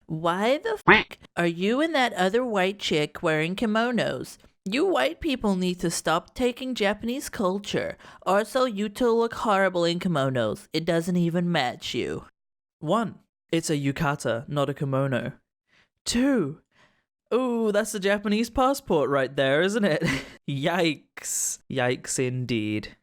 Why the f are you and that other white chick wearing kimonos? You white people need to stop taking Japanese culture. Also, you two look horrible in kimonos. It doesn't even match you. 1. It's a yukata, not a kimono. 2. Ooh, that's a Japanese passport right there, isn't it? Yikes. Yikes indeed.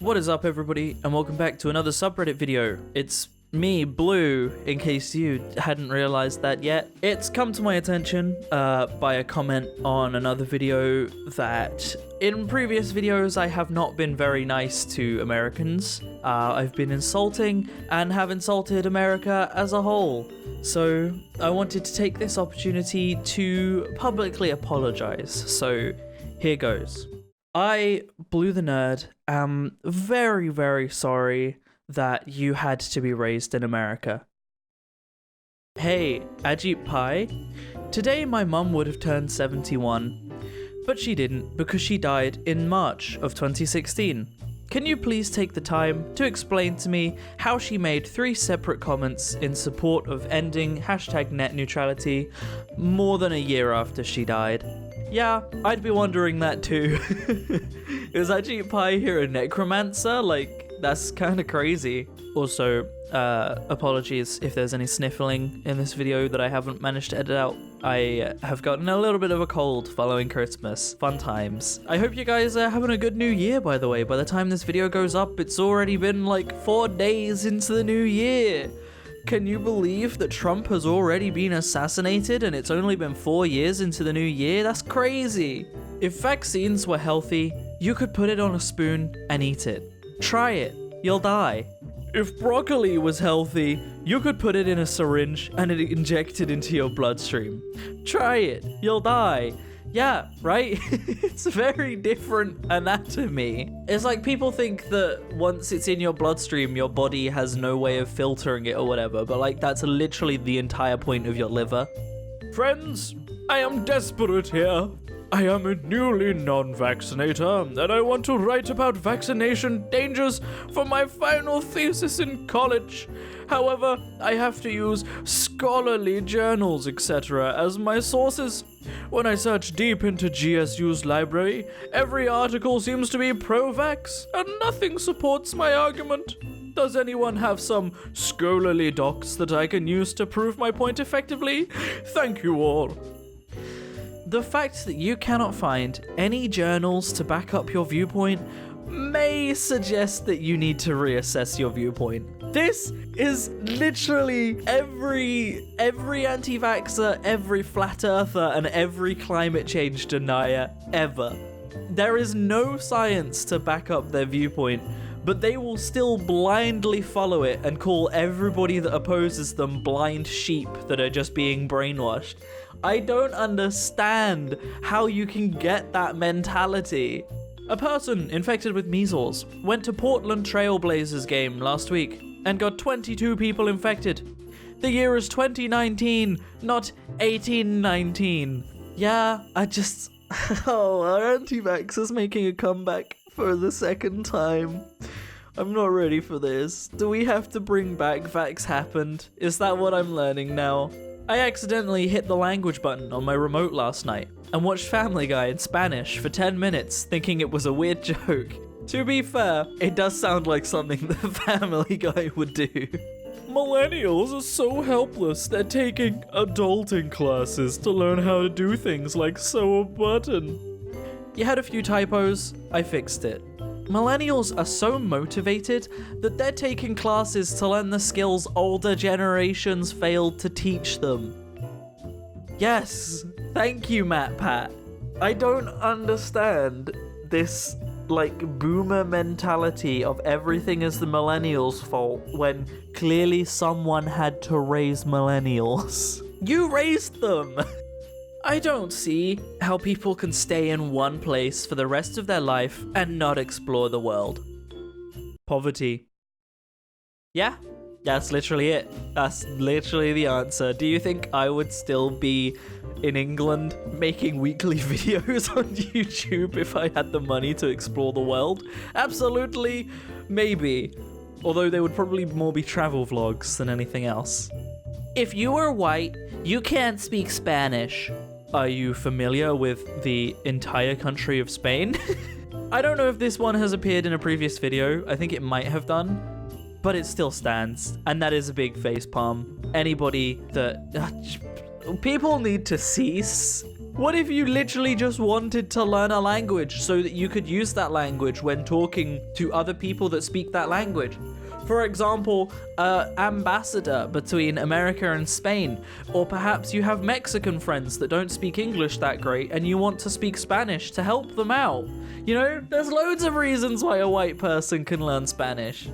What is up, everybody, and welcome back to another subreddit video. It's me, Blue, in case you hadn't realized that yet. It's come to my attention by a comment on another video that in previous videos I have not been very nice to Americans. I've been insulting and have insulted America as a whole. So I wanted to take this opportunity to publicly apologize. So here goes. I, Blue the Nerd, am very, very sorry that you had to be raised in America. Hey, Ajit Pai. Today my mum would have turned 71, but she didn't because she died in March of 2016. Can you please take the time to explain to me how she made 3 separate comments in support of ending #net neutrality more than a year after she died? Yeah, I'd be wondering that too. Is Ajit Pai here a necromancer? Like, that's kind of crazy. Also, apologies if there's any sniffling in this video that I haven't managed to edit out. I have gotten a little bit of a cold following Christmas. Fun times. I hope you guys are having a good new year, by the way. By the time this video goes up, it's already been like 4 days into the new year. Can you believe that Trump has already been assassinated and it's only been 4 years into the new year? That's crazy. If vaccines were healthy, you could put it on a spoon and eat it. Try it. You'll die. If broccoli was healthy, you could put it in a syringe and inject it into your bloodstream. Try it. You'll die. Yeah, right? It's a very different anatomy. It's like people think that once it's in your bloodstream, your body has no way of filtering it or whatever, but like that's literally the entire point of your liver. Friends, I am desperate here. I am a newly non-vaccinator, and I want to write about vaccination dangers for my final thesis in college. However, I have to use scholarly journals, etc. as my sources. When I search deep into GSU's library, every article seems to be pro-vax, and nothing supports my argument. Does anyone have some scholarly docs that I can use to prove my point effectively? Thank you all. The fact that you cannot find any journals to back up your viewpoint may suggest that you need to reassess your viewpoint. This is literally every anti-vaxxer, every flat earther, and every climate change denier ever. There is no science to back up their viewpoint, but they will still blindly follow it and call everybody that opposes them blind sheep that are just being brainwashed. I don't understand how you can get that mentality. A person infected with measles went to Portland Trail Blazers game last week and got 22 people infected. The year is 2019, not 1819. Yeah, oh, our anti-vaxxers making a comeback for the second time. I'm not ready for this. Do we have to bring back Vax Happened? Is that what I'm learning now? I accidentally hit the language button on my remote last night and watched Family Guy in Spanish for 10 minutes thinking it was a weird joke. To be fair, it does sound like something that Family Guy would do. Millennials are so helpless, they're taking adulting classes to learn how to do things like sew a button. You had a few typos, I fixed it. Millennials are so motivated that they're taking classes to learn the skills older generations failed to teach them. Yes, thank you, MatPat. I don't understand this, like, boomer mentality of everything is the millennials' fault when clearly someone had to raise millennials. You raised them! I don't see how people can stay in one place for the rest of their life and not explore the world. Poverty. Yeah, that's literally it. That's literally the answer. Do you think I would still be in England making weekly videos on YouTube if I had the money to explore the world? Absolutely, maybe. Although they would probably more be travel vlogs than anything else. If you are white, you can't speak Spanish. Are you familiar with the entire country of Spain? I don't know if this one has appeared in a previous video. I think it might have done, but it still stands. And that is a big facepalm. Anybody that... people need to cease. What if you literally just wanted to learn a language so that you could use that language when talking to other people that speak that language? For example, ambassador between America and Spain. Or perhaps you have Mexican friends that don't speak English that great and you want to speak Spanish to help them out. You know, there's loads of reasons why a white person can learn Spanish.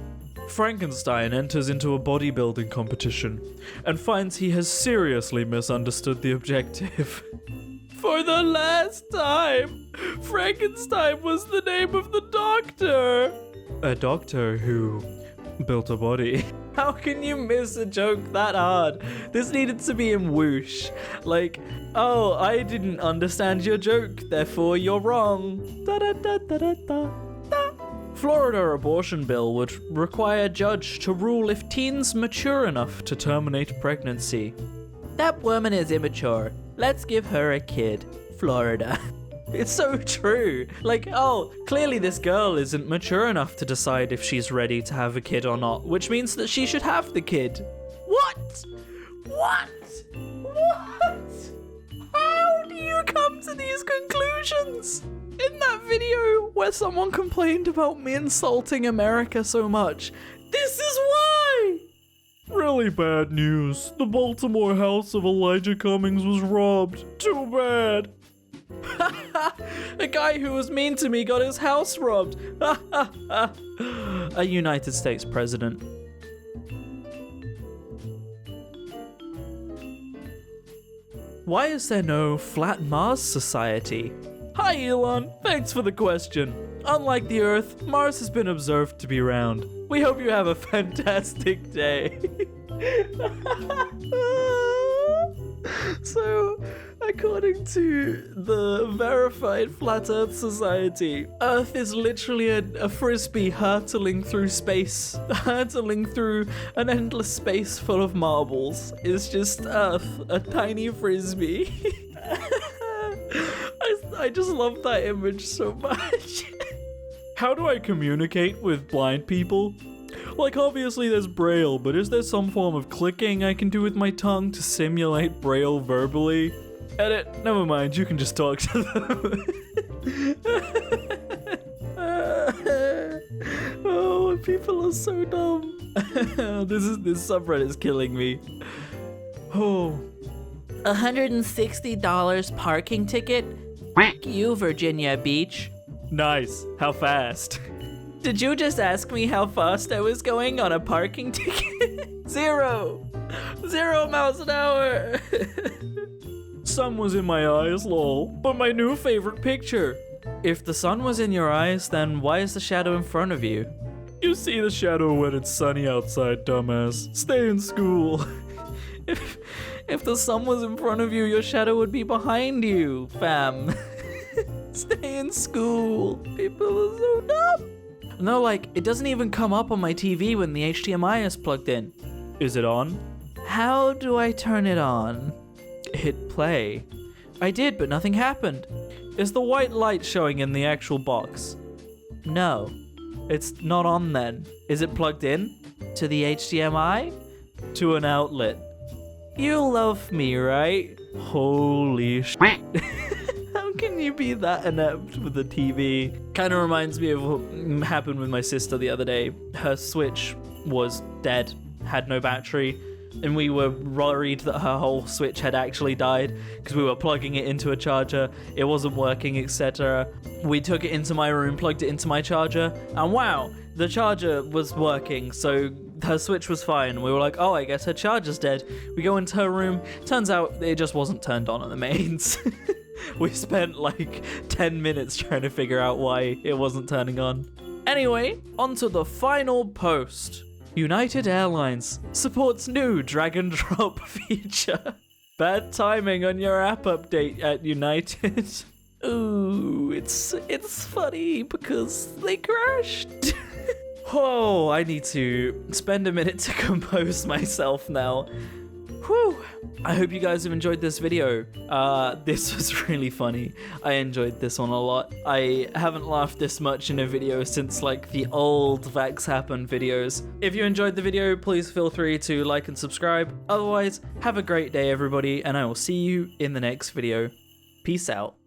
Frankenstein enters into a bodybuilding competition and finds he has seriously misunderstood the objective. For the last time, Frankenstein was the name of the doctor. A doctor who built a body. How can you miss a joke that hard? This needed to be in whoosh. Like, oh, I didn't understand your joke, therefore you're wrong. Da da da da da da. Florida abortion bill would require judge to rule if teens mature enough to terminate pregnancy. That woman is immature. Let's give her a kid. Florida. It's so true. Like, oh, clearly this girl isn't mature enough to decide if she's ready to have a kid or not, which means that she should have the kid. What? What? What? How do you come to these conclusions? In that video where someone complained about me insulting America so much, this is why! Really bad news. The Baltimore house of Elijah Cummings was robbed. Too bad. A guy who was mean to me got his house robbed. A United States president. Why is there no Flat Mars Society? Hi Elon, thanks for the question. Unlike the Earth, Mars has been observed to be round. We hope you have a fantastic day. So, according to the verified Flat Earth Society, Earth is literally a frisbee hurtling through space, hurtling through an endless space full of marbles. It's just Earth, a tiny frisbee. I just love that image so much. How do I communicate with blind people? Like, obviously there's Braille, but is there some form of clicking I can do with my tongue to simulate Braille verbally? Edit, never mind, you can just talk to them. Oh, people are so dumb. This subreddit is killing me. Oh. $160 parking ticket? You, Virginia Beach. Nice. How fast? Did you just ask me how fast I was going on a parking ticket? 0 miles an hour. Sun was in my eyes, lol. But my new favorite picture. If the sun was in your eyes, then why is the shadow in front of you? You see the shadow when it's sunny outside, dumbass. Stay in school. If the sun was in front of you, your shadow would be behind you, fam. Stay in school. People are so dumb. No, like, it doesn't even come up on my TV when the HDMI is plugged in. Is it on? How do I turn it on? Hit play. I did, but nothing happened. Is the white light showing in the actual box? No. It's not on then. Is it plugged in? To the HDMI? To an outlet. You love me, right? Holy shit. How can you be that inept with the TV? Kind of reminds me of what happened with my sister the other day. Her Switch was dead, had no battery, and we were worried that her whole Switch had actually died because we were plugging it into a charger, it wasn't working, etc. We took it into my room, plugged it into my charger, and wow, the charger was working, so her Switch was fine. We were like, oh, I guess her charger's dead. We go into her room, turns out it just wasn't turned on at the mains. We spent like 10 minutes trying to figure out why it wasn't turning on. Anyway, on to the final post. United Airlines supports new drag and drop feature. Bad timing on your app update at United. Ooh, it's funny because they crashed. Oh, I need to spend a minute to compose myself now. Whew. I hope you guys have enjoyed this video. This was really funny. I enjoyed this one a lot. I haven't laughed this much in a video since like the old Vax Happen videos. If you enjoyed the video, please feel free to like and subscribe. Otherwise, have a great day everybody, and I will see you in the next video. Peace out.